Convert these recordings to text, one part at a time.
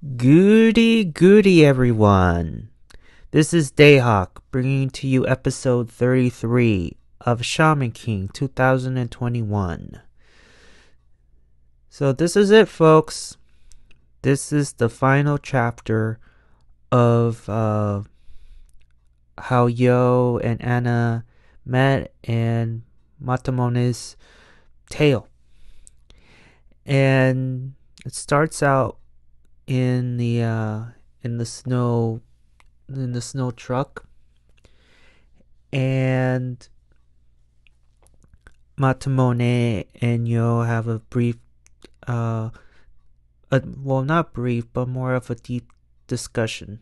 Goody everyone. This is Dayhawk bringing to you episode 33 of Shaman King 2021. So this is it, folks. This is the final chapter of how Yoh and Anna met and Matamune's tale. And it starts out in the snow truck, and Matamune and Yoh have a brief not brief but more of a deep discussion,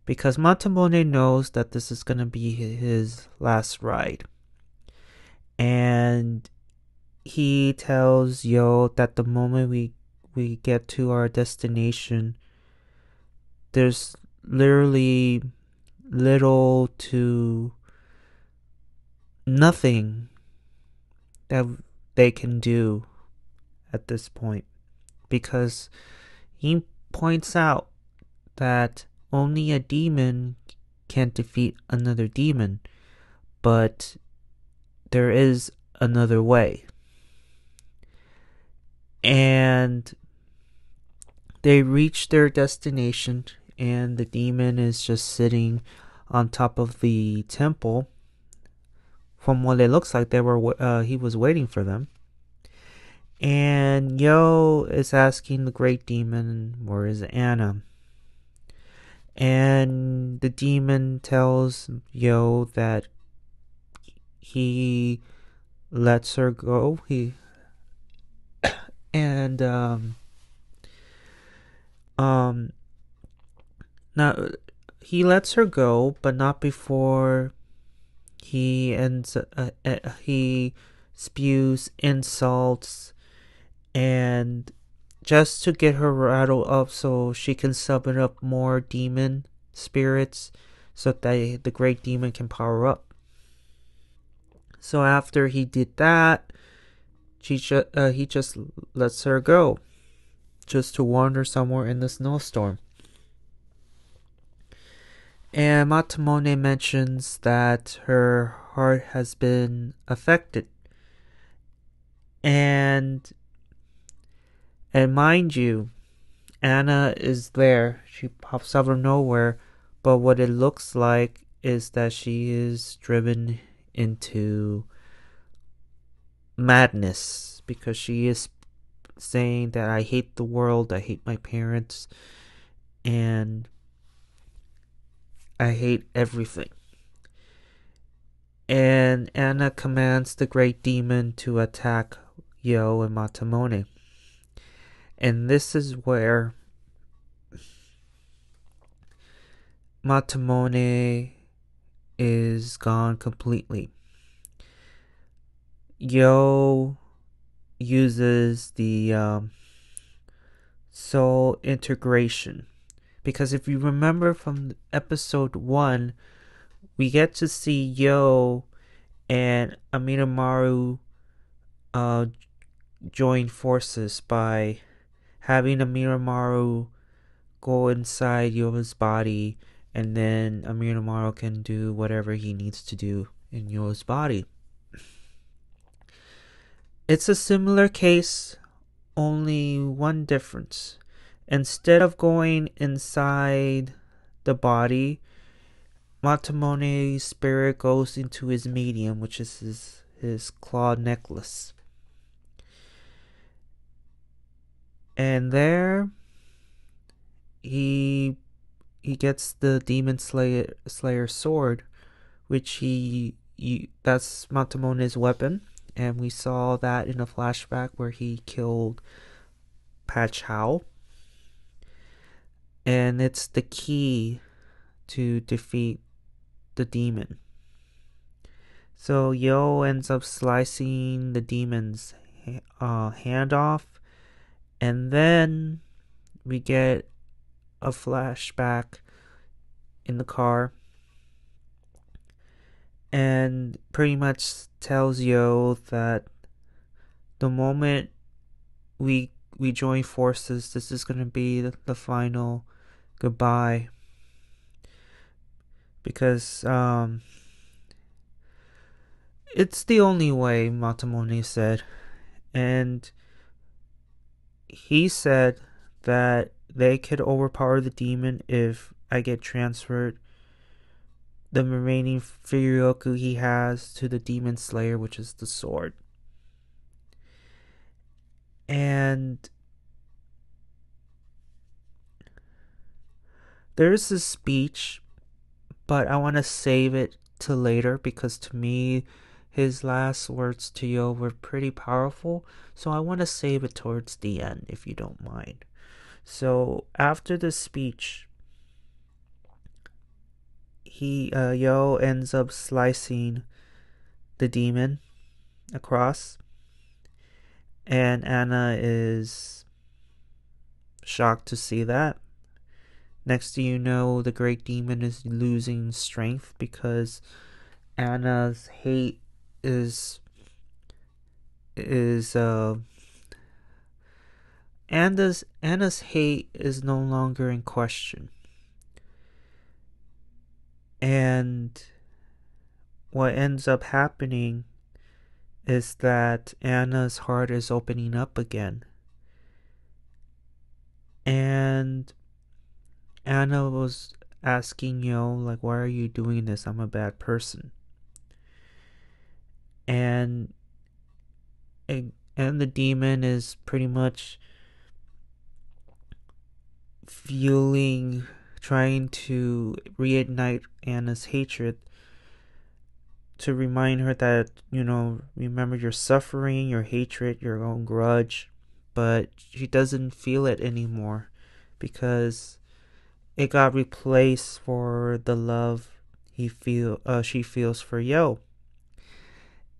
because Matamune knows that this is going to be his last ride, and he tells Yoh that the moment we get to our destination, there's literally little to nothing that they can do at this point, because he points out that only a demon can defeat another demon, but there is another way. And they reach their destination, and the demon is just sitting on top of the temple. From what it looks like, he was waiting for them. And Yoh is asking the great demon, where is Anna? And the demon tells Yoh that he lets her go. Now he lets her go, but not before he spews insults, and just to get her rattled up so she can summon up more demon spirits so that the great demon can power up. So after he did that, he just lets her go, just to wander somewhere in the snowstorm. And Matamune mentions that her heart has been affected. And mind you, Anna is there. She pops out of nowhere, but what it looks like is that she is driven into madness, because she is saying that I hate the world, I hate my parents, and I hate everything. And Anna commands the great demon to attack Yoh and Matamune. And this is where Matamune is gone completely. Yoh uses the soul integration, because if you remember from episode 1, we get to see Yoh and Aminomaru join forces by having Aminomaru go inside Yoh's body, and then Aminomaru can do whatever he needs to do in Yoh's body. It's a similar case, only one difference. Instead of going inside the body, Matamune's spirit goes into his medium, which is his claw necklace. And there, he gets the Demon Slayer sword, which that's Matamune's weapon. And we saw that in a flashback where he killed Pachao. And it's the key to defeat the demon. So Yoh ends up slicing the demon's hand off, and then we get a flashback in the car, and pretty much tells Yoh that the moment we we join forces. This is going to be the final goodbye. Because it's the only way, Matamune said. And he said that they could overpower the demon if I get transferred the remaining Furyoku he has to the Demon Slayer, which is the sword. And there's this speech, but I want to save it to later because to me, his last words to Yoh were pretty powerful. So I want to save it towards the end, if you don't mind. So after the speech, Yoh ends up slicing the demon across, and Anna is shocked to see that. Next thing you know, the great demon is losing strength because Anna's hate is Anna's hate is no longer in question. And what ends up happening is that Anna's heart is opening up again. And Anna was asking Yoh, like, why are you doing this? I'm a bad person. And the demon is pretty much trying to reignite Anna's hatred to remind her that, remember your suffering, your hatred, your own grudge. But she doesn't feel it anymore because it got replaced for the love she feels for Yoh.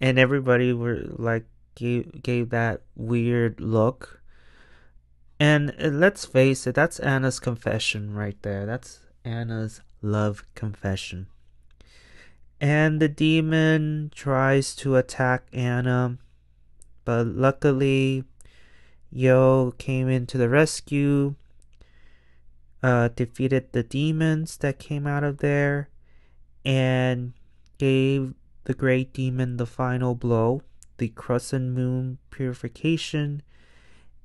And everybody gave that weird look. And let's face it, that's Anna's confession right there. That's Anna's love confession. And the demon tries to attack Anna, but luckily Yoh came into the rescue, defeated the demons that came out of there, and gave the great demon the final blow, the crescent moon purification,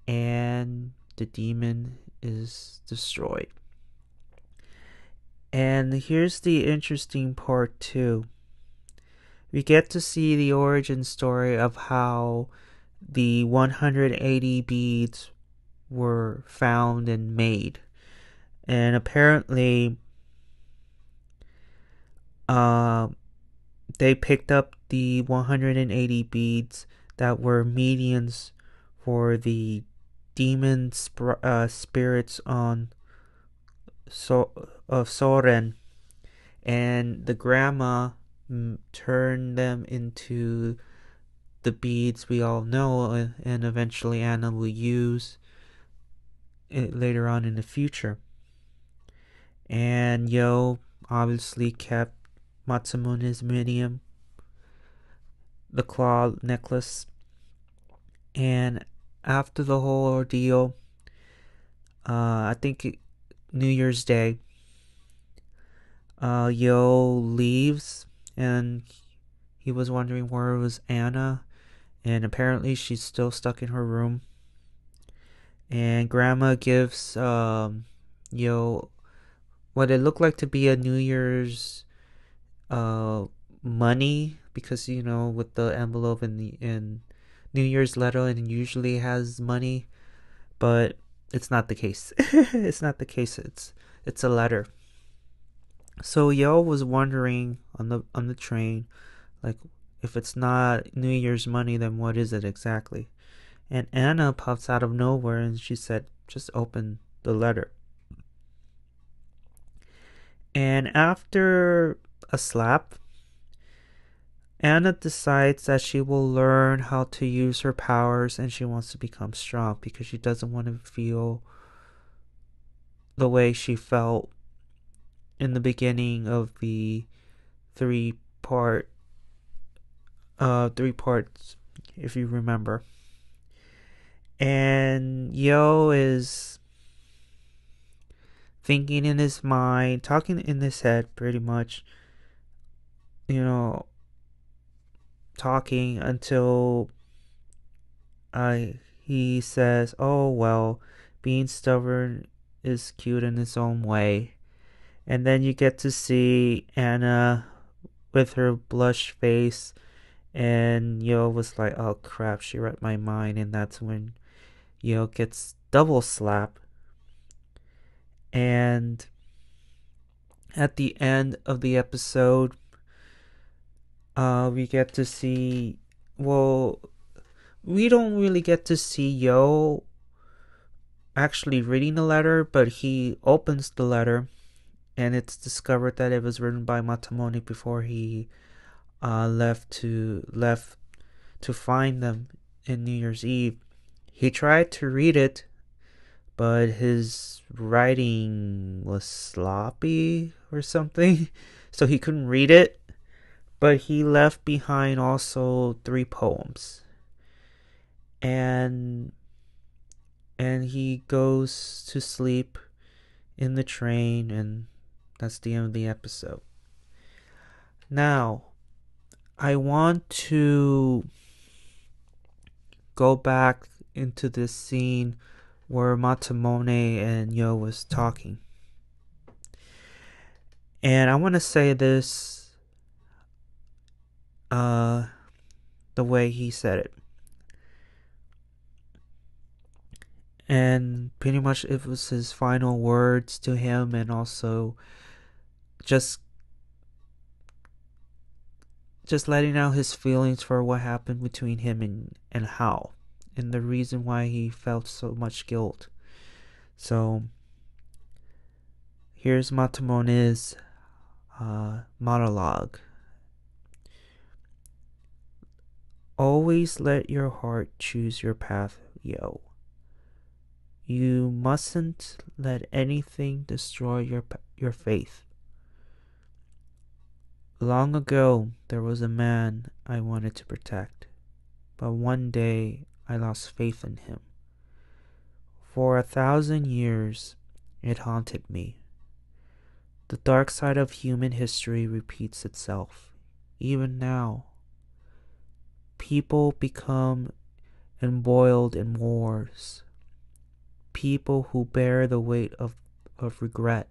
and the demon is destroyed. And here's the interesting part too. We get to see the origin story of how the 180 beads were found and made. And apparently they picked up the 180 beads that were medians for the demon spirits on Soren, and the grandma turned them into the beads we all know, and eventually Anna will use it later on in the future. And Yoh obviously kept Matsumone's medium, the claw necklace, and after the whole ordeal, I think New Year's Day, Yoh leaves, and he was wondering where was Anna, and apparently she's still stuck in her room. And Grandma gives Yoh what it looked like to be a New Year's money, because with the envelope in New Year's letter, and it usually has money, but it's not the case. It's not the case. It's a letter. So Yoh was wondering on the train, like, if it's not New Year's money, then what is it exactly? And Anna pops out of nowhere and she said, just open the letter. And after a slap, Anna decides that she will learn how to use her powers, and she wants to become strong because she doesn't want to feel the way she felt in the beginning of the three parts, if you remember. And Yoh is thinking in his mind, talking in his head pretty much, you know, talking until he says, "Oh, well, being stubborn is cute in its own way." And then you get to see Anna with her blush face, and Yoh was like, "Oh crap, she read my mind." And that's when Yoh gets double slapped. And at the end of the episode, we get to see, well, we don't really get to see Yoh actually reading the letter, but he opens the letter, and it's discovered that it was written by Matamune before he left to find them in New Year's Eve. He tried to read it, but his writing was sloppy or something, so he couldn't read it. But he left behind also 3 poems, and he goes to sleep in the train, and that's the end of the episode. Now, I want to go back into this scene where Matamune and Yoh was talking. And I want to say this the way he said it. And pretty much it was his final words to him, and also just letting out his feelings for what happened between him and Hao, and the reason why he felt so much guilt. So here's Matamone's monologue. Always let your heart choose your path, Yoh. You mustn't let anything destroy your faith. Long ago, there was a man I wanted to protect, but one day I lost faith in him. For 1,000 years, it haunted me. The dark side of human history repeats itself. Even now, people become embroiled in wars. People who bear the weight of regret,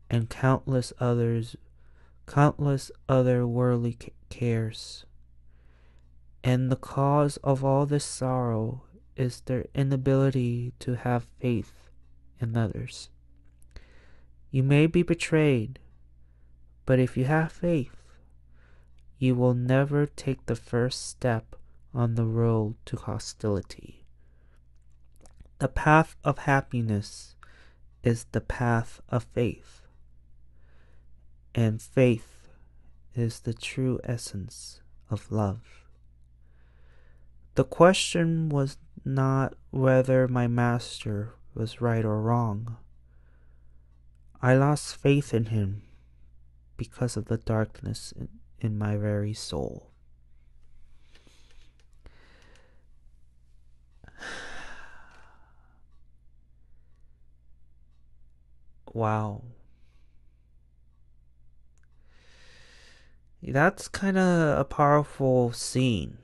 and countless other worldly cares. And the cause of all this sorrow is their inability to have faith in others. You may be betrayed, but if you have faith, you will never take the first step on the road to hostility. The path of happiness is the path of faith, and faith is the true essence of love. The question was not whether my master was right or wrong. I lost faith in him because of the darkness in my very soul. Wow. That's kind of a powerful scene.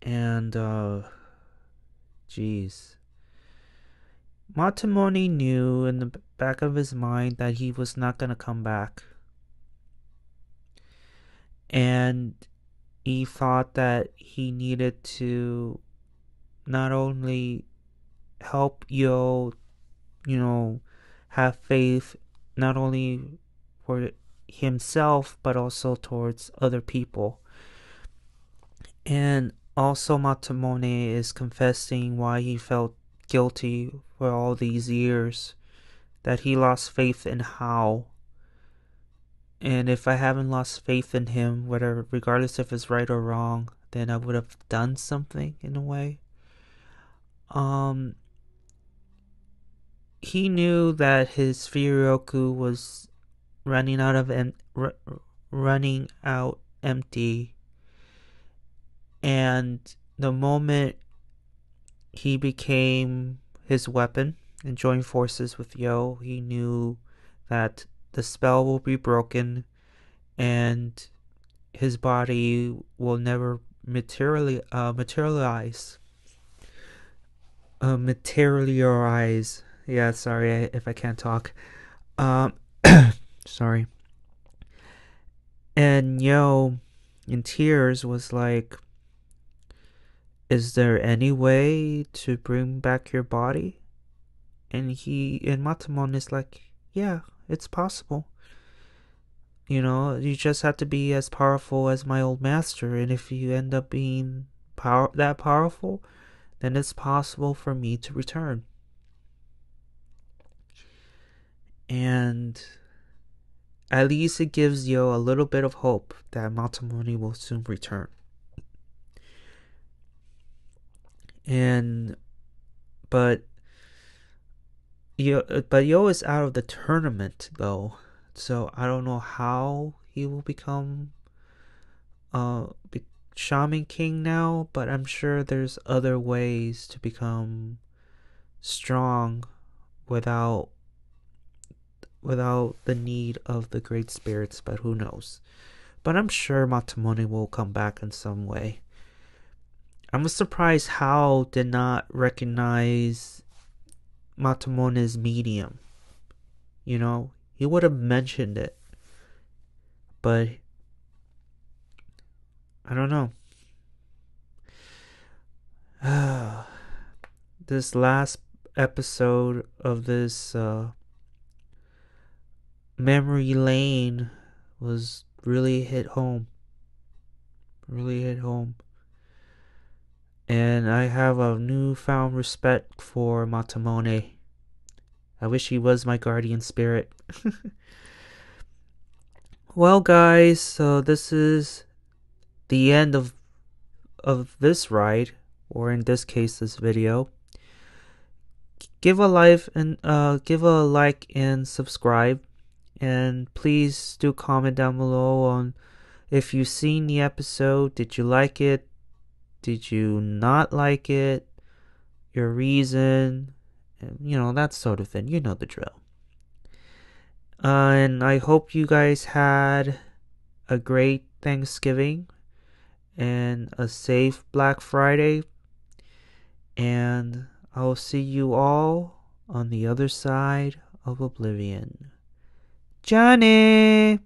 And, geez. Matamone knew in the back of his mind that he was not going to come back. And he thought that he needed to not only help Yoh, have faith not only for himself but also towards other people. And also Matamone is confessing why he felt guilty for all these years, that he lost faith in Hao. And if I haven't lost faith in him, whether regardless if it's right or wrong, then I would have done something in a way. He knew that his Furyoku was running out empty, and the moment he became his weapon and joined forces with Yoh, he knew that the spell will be broken and his body will never materialize. Materialize. Yeah, sorry if I can't talk. Um, sorry. And Yoh, in tears, was like, "Is there any way to bring back your body?" And Matamone is like, "Yeah, it's possible. You know, you just have to be as powerful as my old master, and if you end up being that powerful, then it's possible for me to return." And at least it gives Yoh a little bit of hope that Matamone will soon return. And but Yoh is out of the tournament though, so I don't know how he will become Shaman King now, but I'm sure there's other ways to become strong without the need of the great spirits, but who knows. But I'm sure Matamone will come back in some way. I'm surprised Hal did not recognize Matamone's medium. You know, he would have mentioned it. But I don't know. This last episode of this memory lane was really hit home. Really hit home. And I have a newfound respect for Matamone. I wish he was my guardian spirit. Well, guys, so this is the end of this ride, or in this case, this video. Give a like and subscribe, and please do comment down below on if you've seen the episode. Did you like it? Did you not like it? Your reason, you know, that sort of thing. You know the drill. And I hope you guys had a great Thanksgiving and a safe Black Friday. And I'll see you all on the other side of oblivion. Johnny!